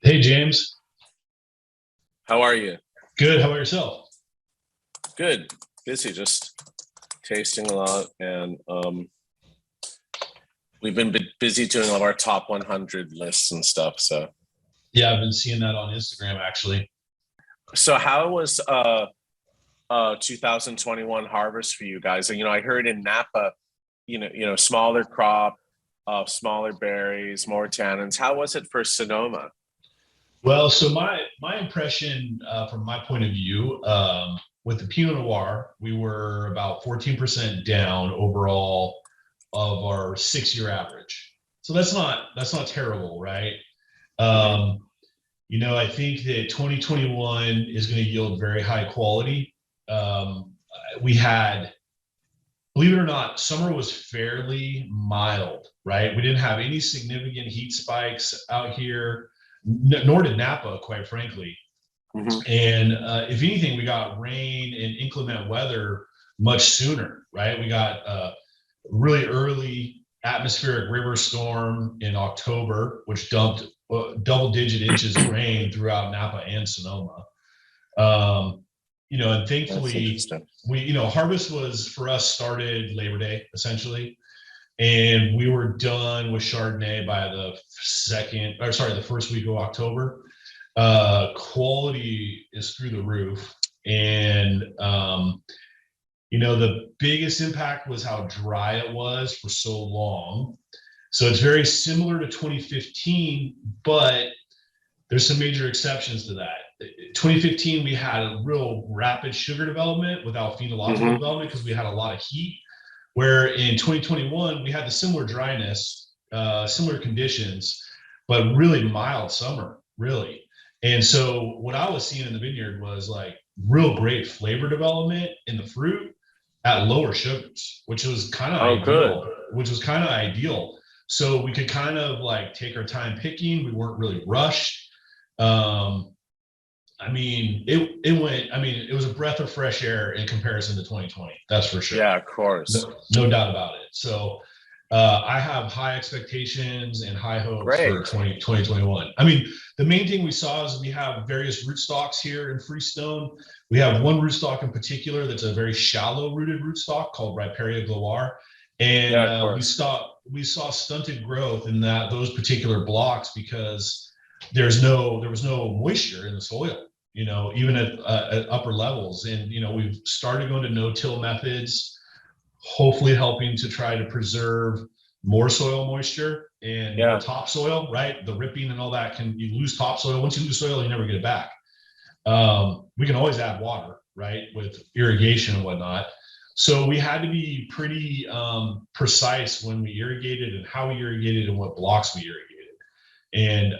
Hey, James. How are you? Good. How about yourself? Good. Busy, just tasting a lot, and we've been busy doing all of our top 100 lists and stuff. So Yeah, I've been seeing that on Instagram, actually. so how was 2021 harvest for you guys? And I heard in Napa, smaller crop, smaller berries, more tannins. How was it for Sonoma? Well, so my impression from my point of view, with the Pinot Noir, we were about 14% down overall of our 6-year average. So that's not terrible, right? I think that 2021 is going to yield very high quality. We had, believe it or not, summer was fairly mild, right? We didn't have any significant heat spikes out here, nor did Napa, quite frankly. Mm-hmm. And if anything, we got rain and inclement weather much sooner, right? We got a really early atmospheric river storm in October, which dumped double-digit inches of rain throughout Napa and Sonoma. And thankfully, harvest was for us started Labor Day essentially, and we were done with Chardonnay by the first week of October. Quality is through the roof, and the biggest impact was how dry it was for so long. So it's very similar to 2015, but there's some major exceptions to that. 2015, we had a real rapid sugar development without phenological development because we had a lot of heat, where in 2021, we had the similar dryness, similar conditions, but really mild summer, really. And so what I was seeing in the vineyard was like real great flavor development in the fruit at lower sugars, which was kind of ideal. So we could kind of like take our time picking. We weren't really rushed. It was a breath of fresh air in comparison to 2020. That's for sure. Yeah, of course. No doubt about it. So I have high expectations and high hopes for 2021. The main thing we saw is we have various rootstocks here in Freestone. We have one rootstock in particular that's a very shallow rooted rootstock called Riparia gloire. And we saw stunted growth in those particular blocks because there was no moisture in the soil, even at upper levels. And, we've started going to no-till methods, hopefully helping to try to preserve more soil moisture and more topsoil, right? The ripping and all that, you lose topsoil. Once you lose soil, you never get it back. We can always add water, right? With irrigation and whatnot. So we had to be pretty precise when we irrigated and how we irrigated and what blocks we irrigated. And,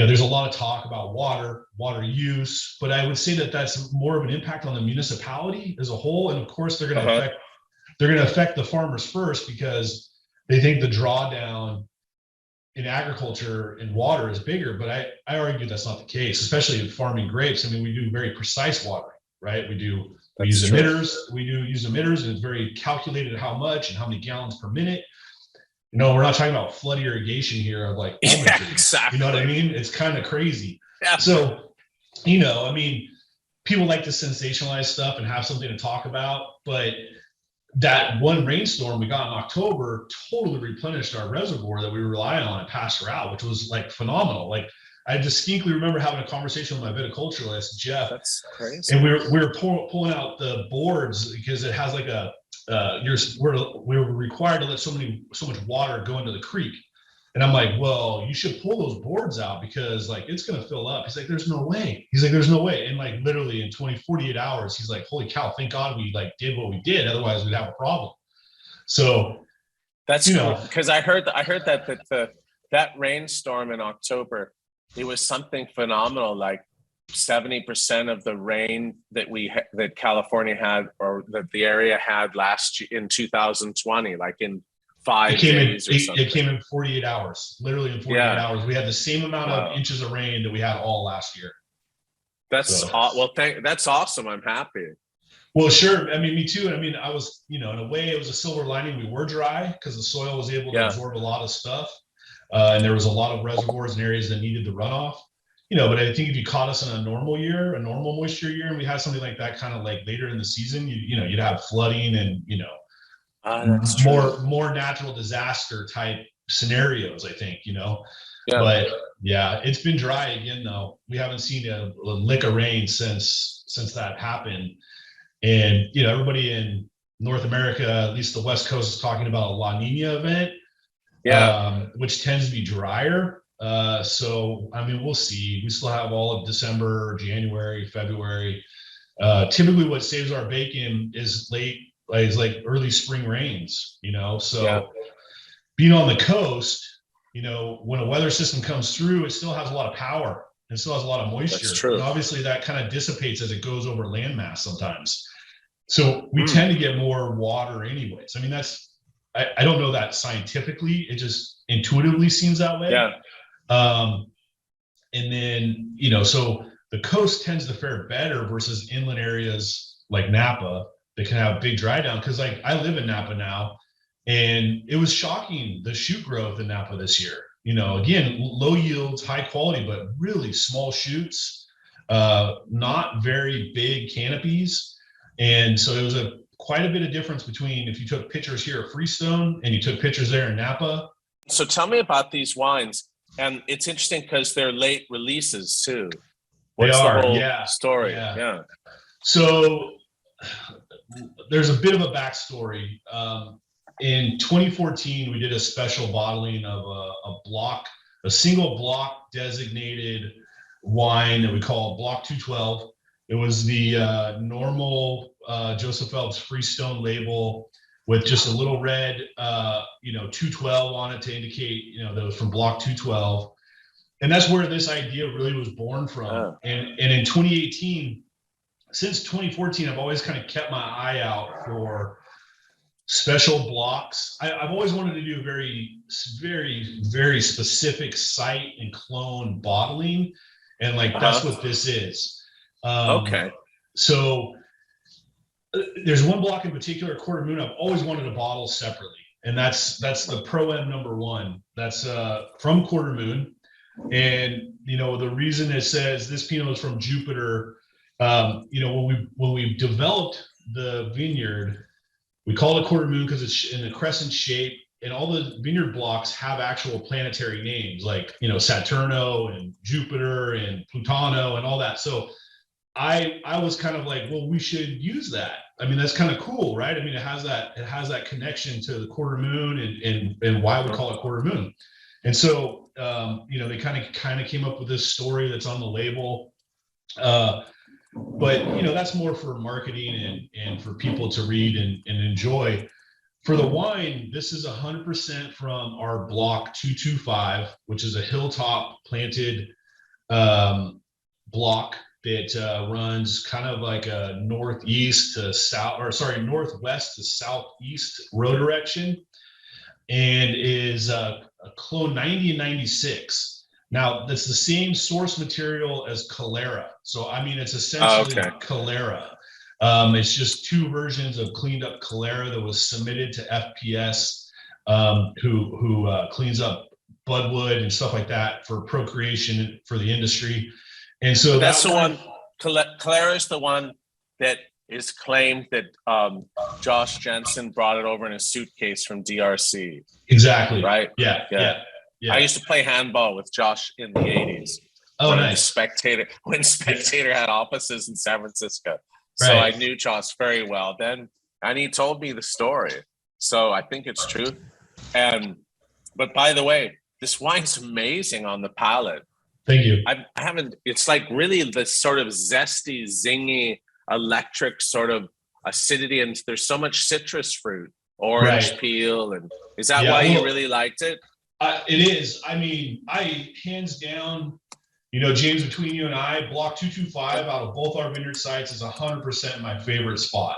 there's a lot of talk about water use, but I would say that that's more of an impact on the municipality as a whole. And of course, they're going to affect the farmers first because they think the drawdown in agriculture and water is bigger. But I argue that's not the case, especially in farming grapes. We do very precise watering, right? We use emitters, and it's very calculated how much and how many gallons per minute. We're not talking about flood irrigation here of like, exactly. You know what I mean? It's kind of crazy. Yeah. So, people like to sensationalize stuff and have something to talk about, but that one rainstorm we got in October totally replenished our reservoir that we were relying on at Pastoral, which was like phenomenal. Like I distinctly remember having a conversation with my viticulturalist, Jeff. That's crazy. And we were pulling out the boards because it has like we're required to let so much water go into the creek. And I'm like, well, you should pull those boards out because like it's going to fill up. He's like, there's no way. And like literally in 48 hours, he's like, holy cow, thank God we like did what we did. Otherwise we'd have a problem. So that's cool. Because I heard that rainstorm in October, it was something phenomenal. Like 70% of the rain that California had, or that the area had last year in 2020, like in 5 days or something. It came in 48 hours, literally in 48 hours. We had the same amount of inches of rain that we had all last year. That's awesome. I'm happy. Well, sure. I mean, me too. I mean, I was, in a way, it was a silver lining. We were dry because the soil was able to absorb a lot of stuff. And there was a lot of reservoirs and areas that needed the runoff. But I think if you caught us in a normal year, a normal moisture year, and we had something like that kind of like later in the season, you'd have flooding and, that's more natural disaster type scenarios, I think, But yeah, it's been dry again though. We haven't seen a lick of rain since that happened. And everybody in North America, at least the West Coast, is talking about a La Nina event, which tends to be drier. So I mean, we'll see. We still have all of December, January, February. Typically, what saves our bacon is like early spring rains. So being on the coast, when a weather system comes through, it still has a lot of power. It still has a lot of moisture. That's true. And obviously, that kind of dissipates as it goes over landmass sometimes. So we tend to get more water anyways. I mean, I don't know that scientifically. It just intuitively seems that way. Yeah. And then, so the coast tends to fare better versus inland areas like Napa that can have big dry down. Because like I live in Napa now, and it was shocking the shoot growth in Napa this year. Again, low yields, high quality, but really small shoots, not very big canopies. And so it was quite a bit of difference between if you took pictures here at Freestone and you took pictures there in Napa. So tell me about these wines. And it's interesting because they're late releases too. What's the whole story? Yeah. So there's a bit of a backstory. In 2014, we did a special bottling of a single block designated wine that we call Block 212. It was the normal Joseph Phelps Freestone label with just a little red, 212 on it to indicate, that it was from Block 212. And that's where this idea really was born from. Oh. And in 2018, since 2014, I've always kind of kept my eye out for special blocks. I've always wanted to do very, very, very specific site and clone bottling. And that's what this is. Okay. So there's one block in particular, Quarter Moon, I've always wanted to bottle separately. And that's the Proem #1. That's from Quarter Moon. And, the reason it says this Pinot is from Jupiter, when we developed the vineyard, we call it Quarter Moon because it's in a crescent shape, and all the vineyard blocks have actual planetary names like, Saturno and Jupiter and Plutano and all that. So I was kind of like, well, we should use that. I mean, that's kind of cool, right? I mean, it has that connection to the Quarter Moon and why we call it Quarter Moon. And so, they kind of came up with this story that's on the label. But that's more for marketing and for people to read and enjoy. For the wine, this is 100% from our Block 225, which is a hilltop planted block that runs kind of like a northwest to southeast row direction, and is a clone 90 and 96. Now, that's the same source material as Calera. So, I mean, it's essentially Calera. It's just two versions of cleaned up Calera that was submitted to FPS, who cleans up budwood and stuff like that for procreation for the industry. And so that's the one. Calera is the one that is claimed that Josh Jensen brought it over in a suitcase from DRC. Exactly. Right? Yeah. I used to play handball with Josh in the 80s. Oh, nice. When Spectator had offices in San Francisco. So I knew Josh very well then, and he told me the story. So I think it's true. But by the way, this wine's amazing on the palate. Thank you. It's like really the sort of zesty, zingy, electric sort of acidity, and there's so much citrus fruit, orange peel. And is that why you really liked it? It is. I mean, hands down, James, between you and I, Block 225 out of both our vineyard sites is 100% my favorite spot.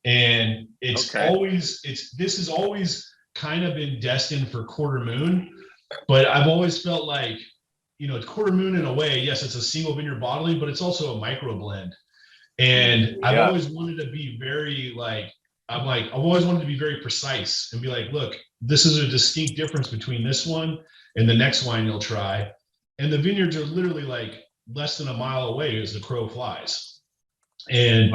And this has always kind of been destined for Quarter Moon, but I've always felt like, Quarter Moon in a way, yes, it's a single vineyard bottling, but it's also a micro blend. And I've always wanted to be very I've always wanted to be very precise and be like, look, this is a distinct difference between this one and the next wine you'll try. And the vineyards are literally like less than a mile away as the crow flies. And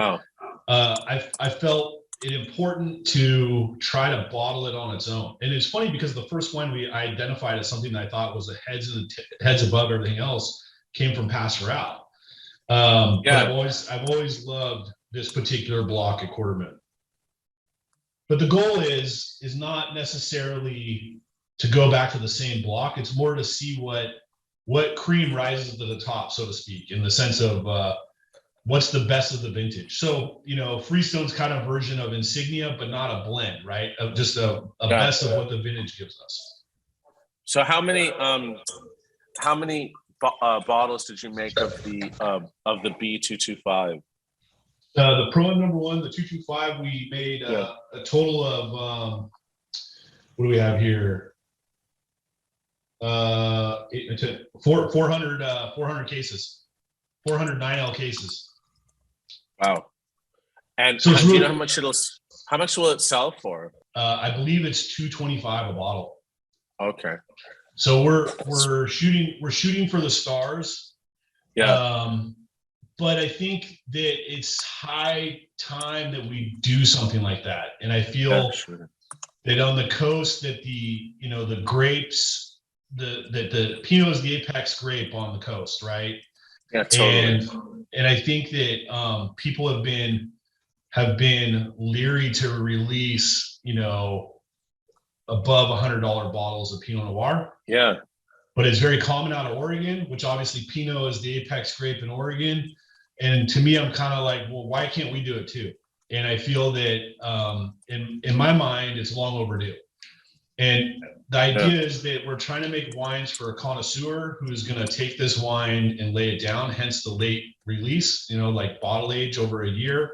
I felt it important to try to bottle it on its own. And it's funny because the first wine I identified as something that I thought was the heads above everything else came from Pastoral. But I've always loved this particular block at Quarter Moon. But the goal is not necessarily to go back to the same block. It's more to see what cream rises to the top, so to speak, in the sense of what's the best of the vintage. So, Freestone's kind of version of Insignia, but not a blend, right? Of just a best of what the vintage gives us. So how many bottles did you make of the B225? The Proem number 1, the 225, we made a total of what do we have here? 400 cases, 400 9L cases. Wow! And so do you know how much will it sell for? I believe it's $225 a bottle. Okay. So we're shooting for the stars. Yeah. But I think that it's high time that we do something like that. And I feel that on the coast that the grapes, the Pinot is the apex grape on the coast, right? Yeah, totally. And I think that people have been leery to release, above $100 bottles of Pinot Noir. Yeah. But it's very common out of Oregon, which obviously Pinot is the apex grape in Oregon. And to me, I'm kind of like, well, why can't we do it too? And I feel that in my mind, it's long overdue. And the idea is that we're trying to make wines for a connoisseur who's going to take this wine and lay it down, hence the late release, like bottle age over a year,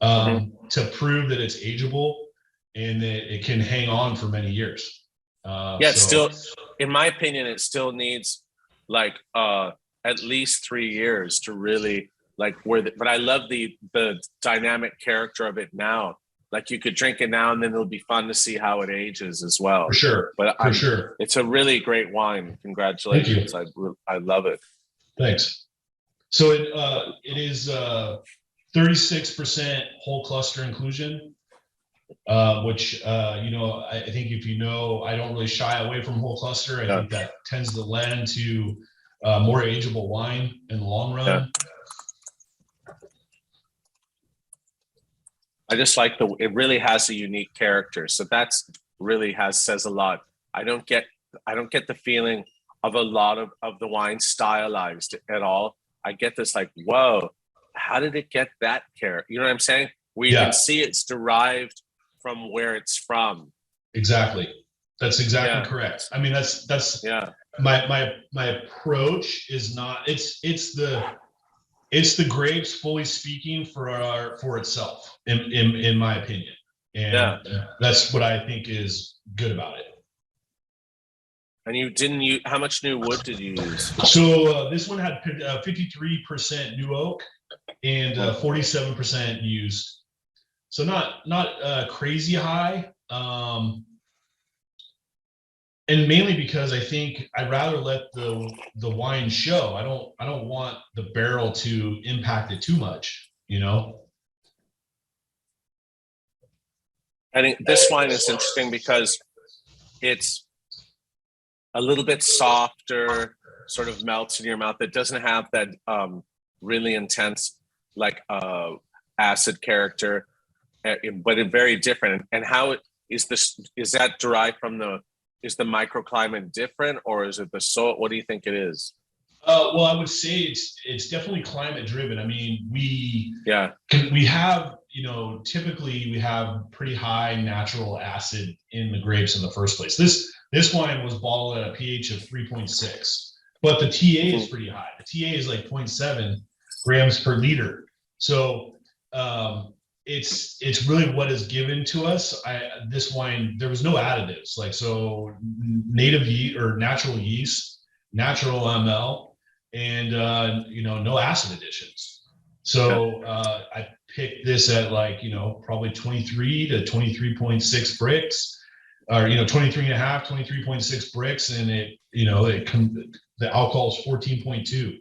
to prove that it's ageable and that it can hang on for many years. Still, in my opinion, it still needs like at least 3 years to really but I love the dynamic character of it now. Like you could drink it now and then it'll be fun to see how it ages as well. For sure. But it's a really great wine. Congratulations. I love it. Thanks. So it is 36% whole cluster inclusion, which, I think I don't really shy away from whole cluster. I think that tends to lend to more ageable wine in the long run. Yeah. I just like it really has a unique character. So that's really says a lot. I don't get the feeling of a lot of the wine stylized at all. I get this like, whoa, how did it get that character? You know what I'm saying? We can see it's derived from where it's from. Exactly. That's exactly correct. I mean, that's my approach is not, it's the grapes fully speaking for itself in my opinion. And that's what I think is good about it. And how much new wood did you use? So this one had 53% new oak and 47% used. So not crazy high. And mainly because I think I'd rather let the wine show. I don't want the barrel to impact it too much, I think this wine is interesting because it's a little bit softer, sort of melts in your mouth. It doesn't have that really intense acid character, but it's very different. And how is that derived from is the microclimate different, or is it the soil? What do you think it is? Well, I would say it's definitely climate driven. I mean, we have, typically we have pretty high natural acid in the grapes in the first place. This wine was bottled at a pH of 3.6, but the TA is pretty high. The TA is like 0.7 grams per liter. So it's really what is given to us. This wine, there was no additives, native yeast or natural yeast, natural ML, and no acid additions. So I picked this at like, probably 23 to 23.6 bricks, or 23 and a half, 23.6 bricks, and the alcohol is 14.2.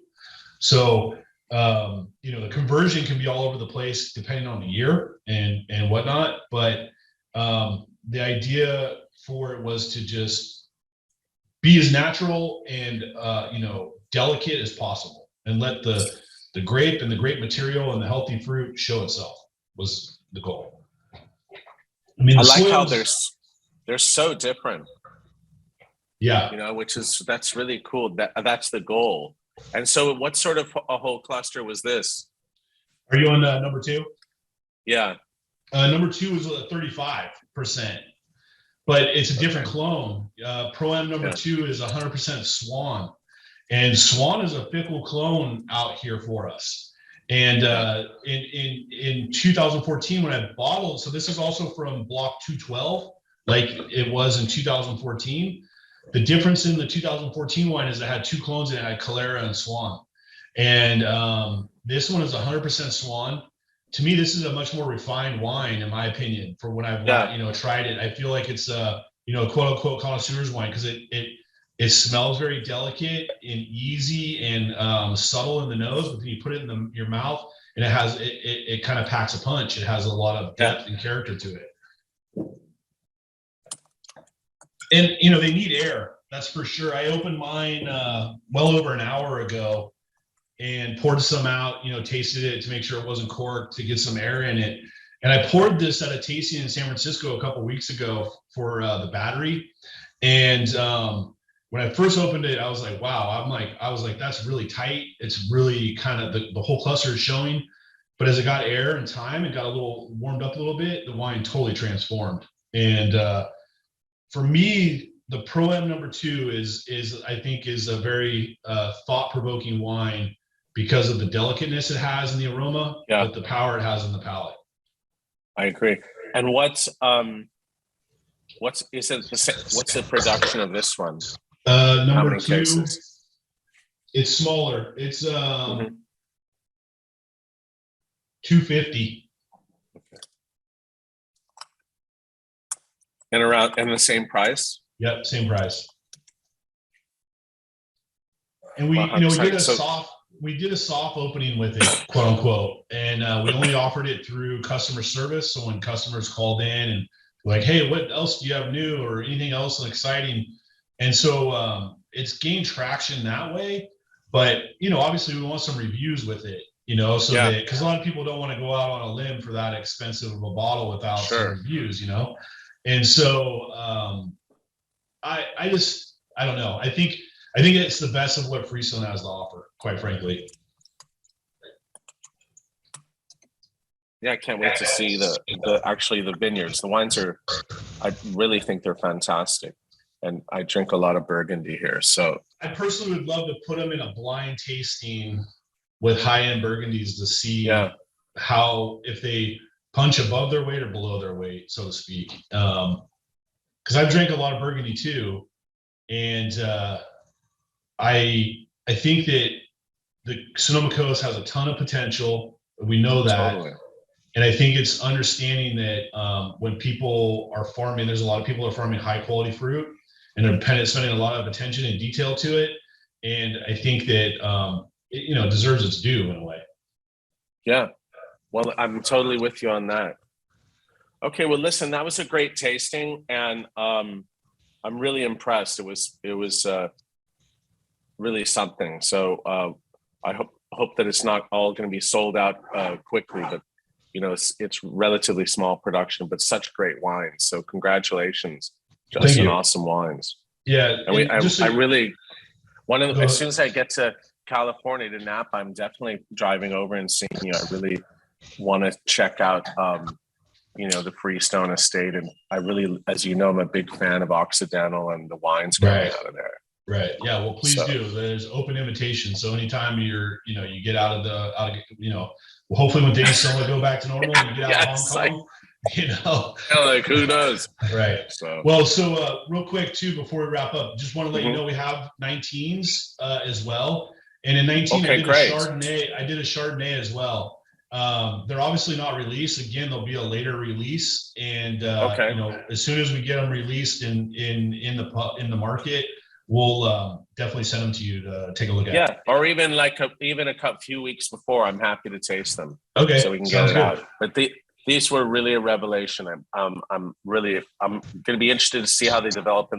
So the conversion can be all over the place depending on the year and whatnot, but the idea for it was to just be as natural and delicate as possible, and let the grape and the grape material and the healthy fruit show itself, was the goal. I mean, I like how they're so different. Yeah. That's really cool. That's the goal. And so what sort of a whole cluster was this? Are you on number 2? Yeah. Number 2 is 35%, but it's a different clone. Proem number 2 is 100% Swan. And Swan is a fickle clone out here for us. And in 2014, when I bottled, so this is also from block 212, like it was in 2014. The difference in the 2014 wine is it had 2 clones, and it had Calera and Swan. And this one is 100% Swan. To me, this is a much more refined wine, in my opinion, for when I've tried it. I feel like it's quote unquote connoisseur's wine, because it smells very delicate and easy and subtle in the nose, but then you put it in your mouth, and it kind of packs a punch. It has a lot of depth and character to it. And they need air, that's for sure. I opened mine well over an hour ago and poured some out, tasted it to make sure it wasn't corked, to get some air in it. And I poured this at a tasting in San Francisco a couple weeks ago for the Battery. And when I first opened it, I was like, wow, that's really tight. It's really kind of the whole cluster is showing. But as it got air and time, it got a little warmed up a little bit, the wine totally transformed. And for me, the Proem number 2 is I think is a very thought-provoking wine, because of the delicateness it has in the aroma, but the power it has in the palate. I agree. And what's the production of this one? Number 2, cases? It's smaller. It's 250. And the same price? Yep, same price. And we did a soft opening with it, quote unquote, and we only offered it through customer service. So when customers called in and like, hey, what else do you have new, or anything else exciting? And so it's gained traction that way. But obviously we want some reviews with it, that, because a lot of people don't want to go out on a limb for that expensive of a bottle without some reviews, And so I don't know. I think it's the best of what Freestone has to offer, quite frankly. Yeah, I can't wait to see the vineyards. The wines I really think they're fantastic. And I drink a lot of Burgundy here. So I personally would love to put them in a blind tasting with high-end Burgundies to see how, if they punch above their weight or below their weight, so to speak. Because I've drank a lot of Burgundy too. And I think that the Sonoma Coast has a ton of potential. We know that. Totally. And I think it's understanding that when people are farming, there's a lot of people are farming high quality fruit, and they're spending a lot of attention and detail to it. And I think that it deserves its due in a way. Yeah. Well, I'm totally with you on that. Okay, well, listen, that was a great tasting, and I'm really impressed. It was really something. So I hope that it's not all going to be sold out quickly, but it's relatively small production, but such great wines. So congratulations, Justin! Awesome wines. Yeah, and I really as soon as I get to California, to Napa, I'm definitely driving over and seeing you. I really want to check out the Freestone estate, and I really, as you know, I'm a big fan of Occidental and the wines coming out of there. Right. Yeah. Well, please do. There's open invitation. So anytime you get out of well, hopefully when things slowly go back to normal and you get out of Hong Kong, like who knows? Right. So real quick too, before we wrap up, just want to let you know we have 19s as well. And in 19, Okay, I did great. a Chardonnay. I did a Chardonnay as well. They're obviously not released. Again, there'll be a later release, and Okay. you know, as soon as we get them released in the market, we'll definitely send them to you to take a look at. Yeah, or even like a few weeks before, I'm happy to taste them. Okay, so we can get it out. But these were really a revelation. I'm going to be interested to see how they develop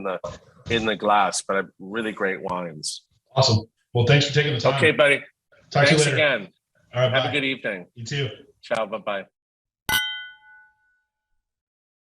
in the glass. But really great wines. Awesome. Well, thanks for taking the time. Okay, buddy. Talk Thanks to you later. again. All right. Have bye. a good evening. You too. Ciao. Bye-bye.